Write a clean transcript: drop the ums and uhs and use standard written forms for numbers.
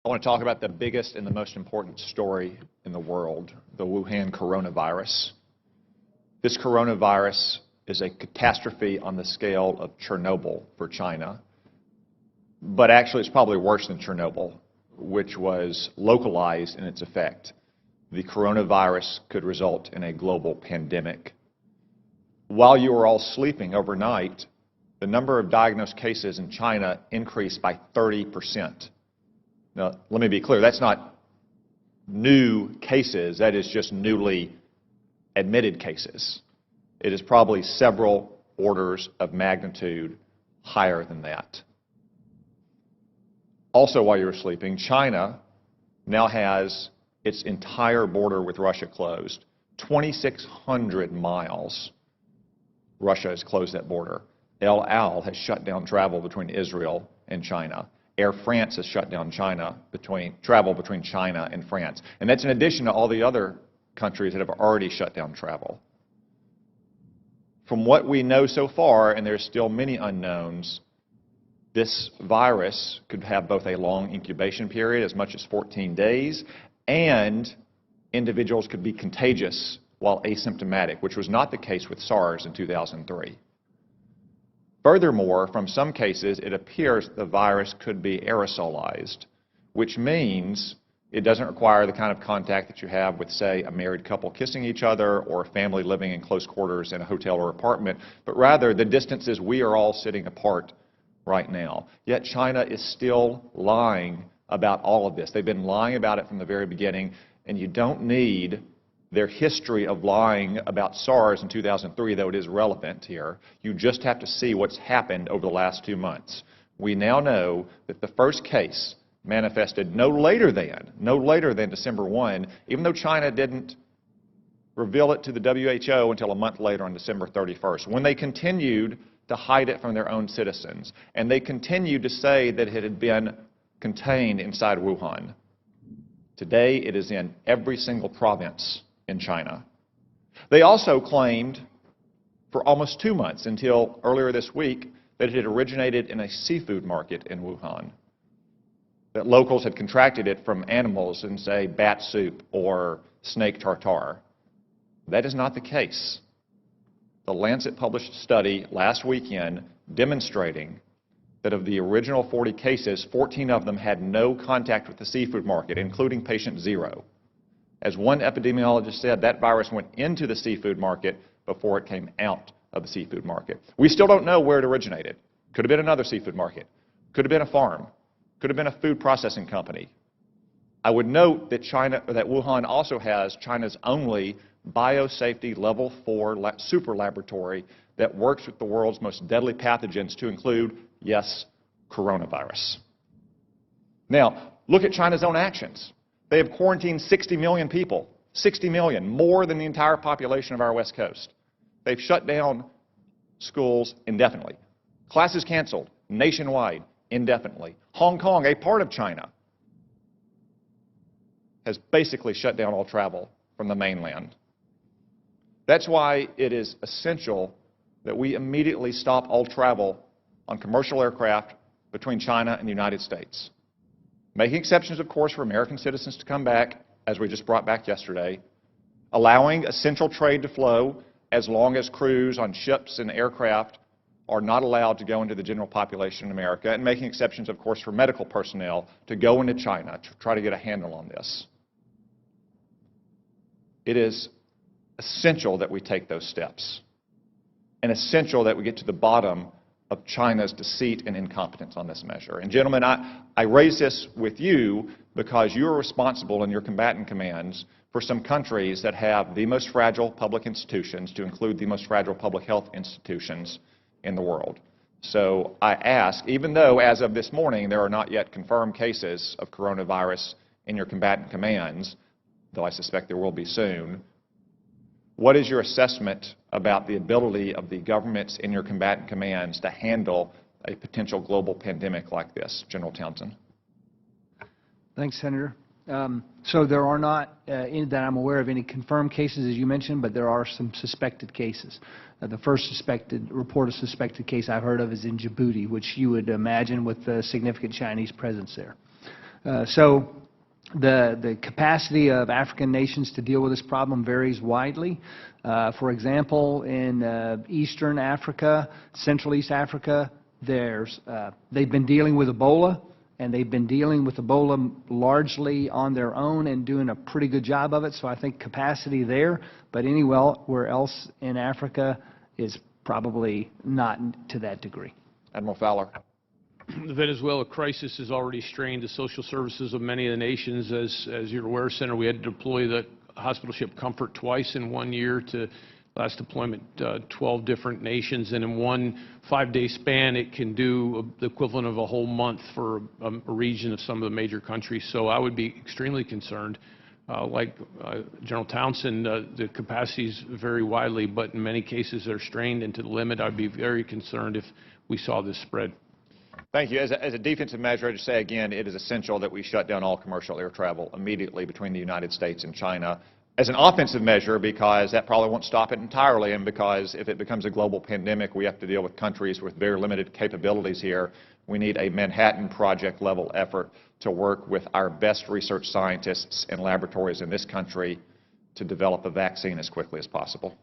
I want to talk about the biggest and the most important story in the world, the Wuhan coronavirus. This coronavirus is a catastrophe on the scale of Chernobyl for China, but actually it's probably worse than Chernobyl, which was localized in its effect. The coronavirus could result in a global pandemic. While you were all sleeping overnight, the number of diagnosed cases in China increased by 30%. Now, let me be clear, that's not new cases, that is just newly admitted cases. It is probably several orders of magnitude higher than that. Also, while you were sleeping, China now has its entire border with Russia closed. 2,600 miles, Russia has closed that border. El Al has shut down travel between Israel and China. Air France has shut down travel between China and France. And that's in addition to all the other countries that have already shut down travel. From what we know so far, and there's still many unknowns, this virus could have both a long incubation period, as much as 14 days, and individuals could be contagious while asymptomatic, which was not the case with SARS in 2003. Furthermore, from some cases, it appears the virus could be aerosolized, which means it doesn't require the kind of contact that you have with, say, a married couple kissing each other or a family living in close quarters in a hotel or apartment, but rather the distances we are all sitting apart right now. Yet China is still lying about all of this. They've been lying about it from the very beginning, and you don't need their history of lying about SARS in 2003, though it is relevant here. You just have to see what's happened over the last 2 months. We now know that the first case manifested no later than December 1, even though China didn't reveal it to the WHO until a month later on December 31st, when they continued to hide it from their own citizens, and they continued to say that it had been contained inside Wuhan. Today, it is in every single province in China. They also claimed for almost 2 months, until earlier this week, that it had originated in a seafood market in Wuhan, that locals had contracted it from animals in, say, bat soup or snake tartare. That is not the case. The Lancet published a study last weekend demonstrating that of the original 40 cases, 14 of them had no contact with the seafood market, including patient 0. As one epidemiologist said, that virus went into the seafood market before it came out of the seafood market. We still don't know where it originated. Could have been another seafood market. Could have been a farm. Could have been a food processing company. I would note that Wuhan also has China's only biosafety level 4 super laboratory that works with the world's most deadly pathogens, to include, yes, coronavirus. Now, look at China's own actions. They have quarantined 60 million people, 60 million, more than the entire population of our West Coast. They've shut down schools indefinitely. Classes canceled nationwide indefinitely. Hong Kong, a part of China, has basically shut down all travel from the mainland. That's why it is essential that we immediately stop all travel on commercial aircraft between China and the United States. Making exceptions, of course, for American citizens to come back, as we just brought back yesterday, allowing essential trade to flow as long as crews on ships and aircraft are not allowed to go into the general population in America, and making exceptions, of course, for medical personnel to go into China to try to get a handle on this. It is essential that we take those steps, and essential that we get to the bottom of China's deceit and incompetence on this measure. And gentlemen, I raise this with you because you are responsible in your combatant commands for some countries that have the most fragile public institutions, to include the most fragile public health institutions in the world. So I ask, even though as of this morning there are not yet confirmed cases of coronavirus in your combatant commands, though I suspect there will be soon, what is your assessment about the ability of the governments in your combatant commands to handle a potential global pandemic like this? General Townsend. Thanks, Senator. So there are not, that I'm aware of, any confirmed cases, as you mentioned, but there are some suspected cases. The first report of suspected case I've heard of is in Djibouti, which you would imagine with a significant Chinese presence there. So the capacity of African nations to deal with this problem varies widely. For example, in Eastern Africa, Central East Africa, they've been dealing with Ebola, and they've been dealing with Ebola largely on their own and doing a pretty good job of it. So I think capacity there, but anywhere else in Africa is probably not to that degree. Admiral Fowler. The Venezuela crisis has already strained the social services of many of the nations. As you're aware, Senator, we had to deploy the hospital ship Comfort twice in 1 year to last deployment 12 different nations, and in one 5-day span it can do the equivalent of a whole month for a region of some of the major countries. So I would be extremely concerned. Like General Townsend, the capacities vary widely, but in many cases they're strained, and to the limit I'd be very concerned if we saw this spread. Thank you. As a defensive measure, I'd just say again, it is essential that we shut down all commercial air travel immediately between the United States and China. As an offensive measure, because that probably won't stop it entirely, and because if it becomes a global pandemic, we have to deal with countries with very limited capabilities here. We need a Manhattan Project level effort to work with our best research scientists and laboratories in this country to develop a vaccine as quickly as possible.